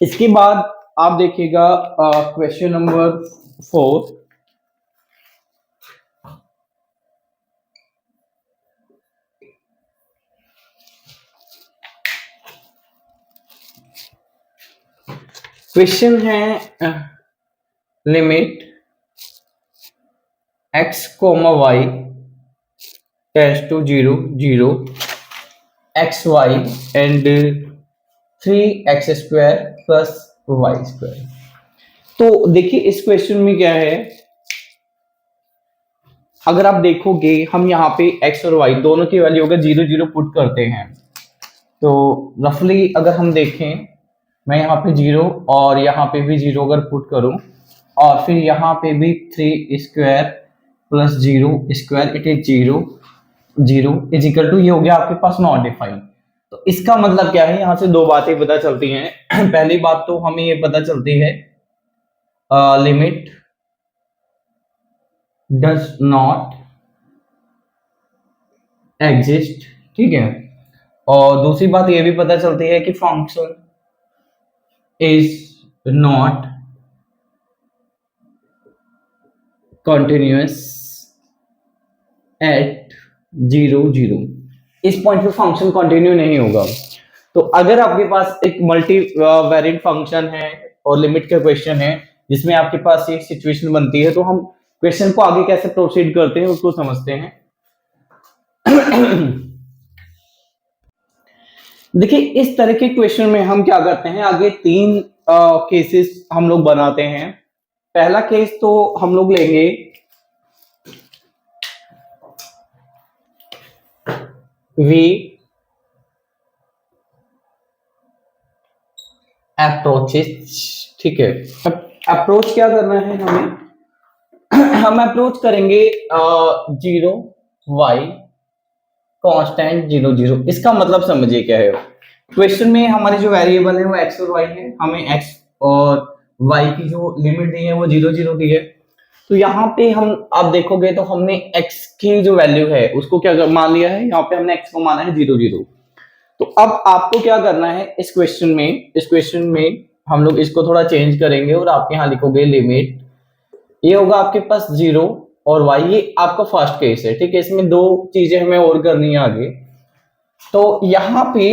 इसके बाद आप देखिएगा क्वेश्चन नंबर 4। क्वेश्चन है limit x comma y tends to 0 0 xy and 3x square plus y square. तो देखिए इस क्वेश्चन में क्या है, अगर आप देखोगे हम यहाँ पे x और y दोनों की वैल्यू अगर 0 0 पुट करते हैं तो रफली अगर हम देखें, मैं यहाँ पे 0 और यहाँ पे भी 0 अगर पुट करूं और फिर यहाँ पे भी 3 square plus 0 square, it is 0 0 is equal to, ये हो गया आपके पास नॉट डिफाइंड। तो इसका मतलब क्या है, यहाँ से दो बातें पता चलती हैं। पहली बात तो हमें ये पता चलती है लिमिट डज नॉट एग्जिस्ट, ठीक है। और दूसरी बात ये भी पता चलती है कि function is not continuous at 0 0। इस पॉइंट पे फंक्शन कंटिन्यू नहीं होगा। तो अगर आपके पास एक मल्टी वेरिएट फंक्शन है और लिमिट का क्वेश्चन है जिसमें आपके पास एक सिचुएशन बनती है, तो हम क्वेश्चन को आगे कैसे प्रोसीड करते हैं उसको समझते हैं। देखिए इस तरह के क्वेश्चन में हम क्या करते हैं, आगे तीन केसेस हम लोग बनाते हैं। पहला केस तो हम लोग लेंगे वी अप्रोचेस, ठीक है। अप्रोच क्या करना है हमें, हम अप्रोच करेंगे 0 y कांस्टेंट 0 0। इसका मतलब समझिए क्या है, क्वेश्चन में हमारे जो वेरिएबल है वो x और y है, हमें x और y की जो लिमिट दी है वो 0 0 दी है। तो यहाँ पे हम आप देखोगे तो हमने x की जो वैल्यू है उसको क्या मान लिया है, यहाँ पे हमने x को माना है 0 0। तो अब आपको क्या करना है इस क्वेश्चन में हम लोग इसको थोड़ा चेंज करेंगे और आप यहाँ लिखोगे लिमिट, ये होगा आपके पास 0 और y, ये आपका फर्स्ट केस है, ठीक है। इसमें दो चीजें हमें और करनी है आगे। तो यहाँ पे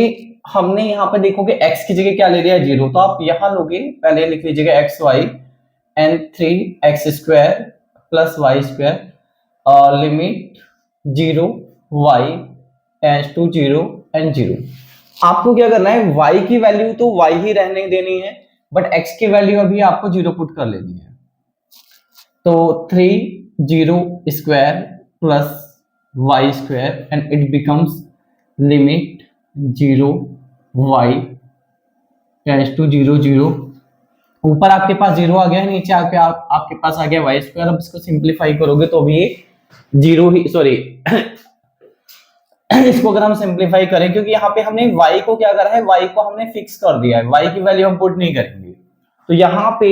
हमने यहाँ पे देखोगे x की जगह क्या ले लिया है 0, तो आप यहाँ लोगे, पहले लिख लीजिएगा x y and 3x square plus y square limit 0 y tends to 0 and 0। आपको क्या करना है, y की वैल्यू तो y ही रहने देनी है, बट x की वैल्यू अभी आपको 0 पुट कर लेनी है। तो 3 0 square plus y square and it becomes limit 0 y tends to 0 0। ऊपर आपके पास 0 आ गया है, नीचे आपके पास आ गया वाई स्क्वायर। अब इसको सिंप्लीफाई करोगे तो भी ये 0 ही, सॉरी इसको अगर हम सिंप्लीफाई करें, क्योंकि यहाँ पे हमने y को क्या करा है, y को हमने फिक्स कर दिया है, y की वैल्यू हम पुट नहीं करेंगे। तो यहाँ पे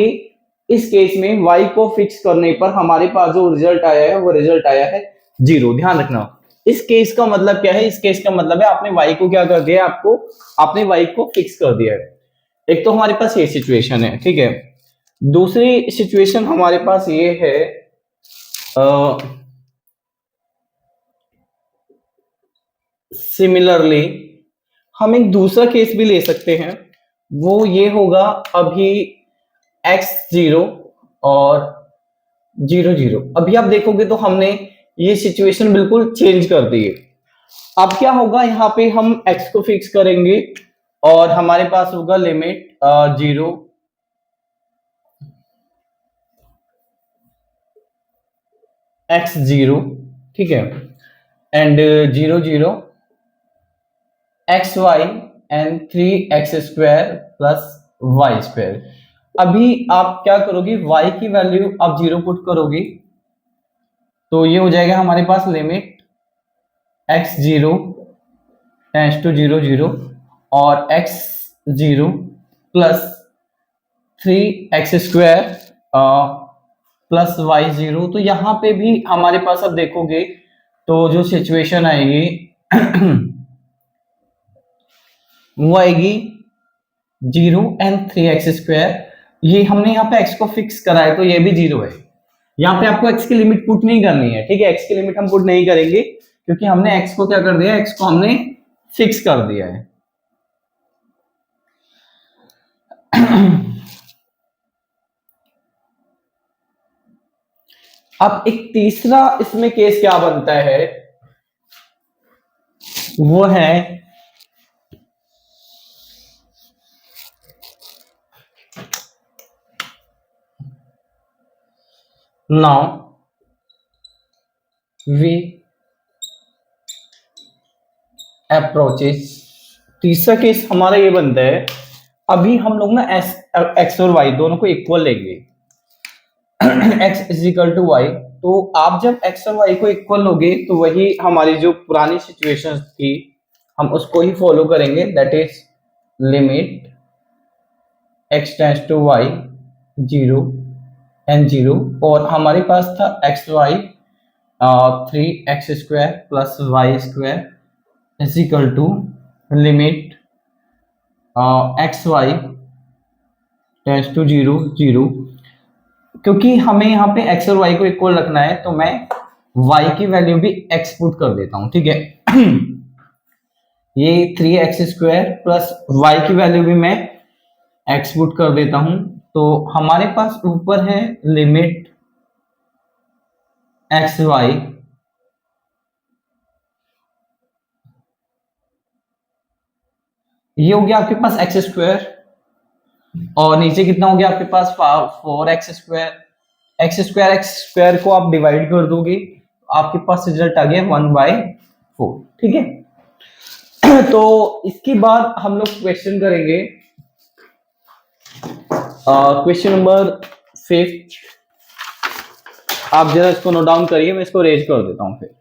इस केस में y को फिक्स करने पर हमारे पास जो रिजल्ट आया है वो रिजल्ट आया है 0। ध्यान रखना, इस केस का मतलब क्या है, इस केस का मतलब है आपने y को क्या कर दिया है, आपने y को फिक्स कर दिया है। एक तो हमारे पास ये सिचुएशन है, ठीक है। दूसरी सिचुएशन हमारे पास ये है, सिमिलरली हम एक दूसरा केस भी ले सकते हैं, वो ये होगा अभी x 0 और 0 0। अभी आप देखोगे तो हमने ये सिचुएशन बिल्कुल चेंज कर दी है। अब क्या होगा, यहाँ पे हम x को फिक्स करेंगे और हमारे पास होगा लिमिट 0 x 0, ठीक है, and 0 0 x y and 3x square plus y square. अभी आप क्या करोगे, y की वैल्यू आप 0 पुट करोगे तो ये हो जाएगा हमारे पास लिमिट x 0 टेंड्स टू 0 0 और x 0 plus 3x square plus y 0। तो यहाँ पे भी हमारे पास अब देखोगे तो जो सिचुएशन आएगी वो आएगी 0 एंड 3x²। ये हमने यहाँ पे x को फिक्स करा है तो ये भी 0 है। यहाँ पे आपको x की लिमिट पुट नहीं करनी है, ठीक है, x की लिमिट हम पुट नहीं करेंगे क्योंकि हमने x को क्या कर दिया है, x को हमने फिक्स कर दिया है। अब एक तीसरा इसमें केस क्या बनता है, वो है नाउ वी अप्रोचेस। तीसरा केस हमारा ये बनता है, अभी हम लोग ना एक्स और वाई दोनों को इक्वल लेंगे, x is equal to y. तो आप जब x और y को इक्वल लोगे तो वही हमारी जो पुरानी सिचुएशन थी हम उसको ही फॉलो करेंगे, that is limit x tends to y 0 and 0। और हमारे पास था x y 3x² plus y² is equal to limit x y tends to 0 0। क्योंकि हमें यहाँ पे x और y को इक्वल रखना है तो मैं y की वैल्यू भी x पुट कर देता हूं, ठीक है। ये 3x² प्लस y की वैल्यू भी मैं x पुट कर देता हूं। तो हमारे पास ऊपर है लिमिट एक्स वाई ये हो गया आपके पास x², और नीचे कितना हो गया आपके पास 4x²। x² को आप डिवाइड कर दोगे आपके पास रिजल्ट आ गया 1/4, ठीक है। तो इसके बाद हम लोग क्वेश्चन करेंगे, क्वेश्चन नंबर 5। आप जरा इसको नोट डाउन करिए, मैं इसको रेज कर देता हूं फिर।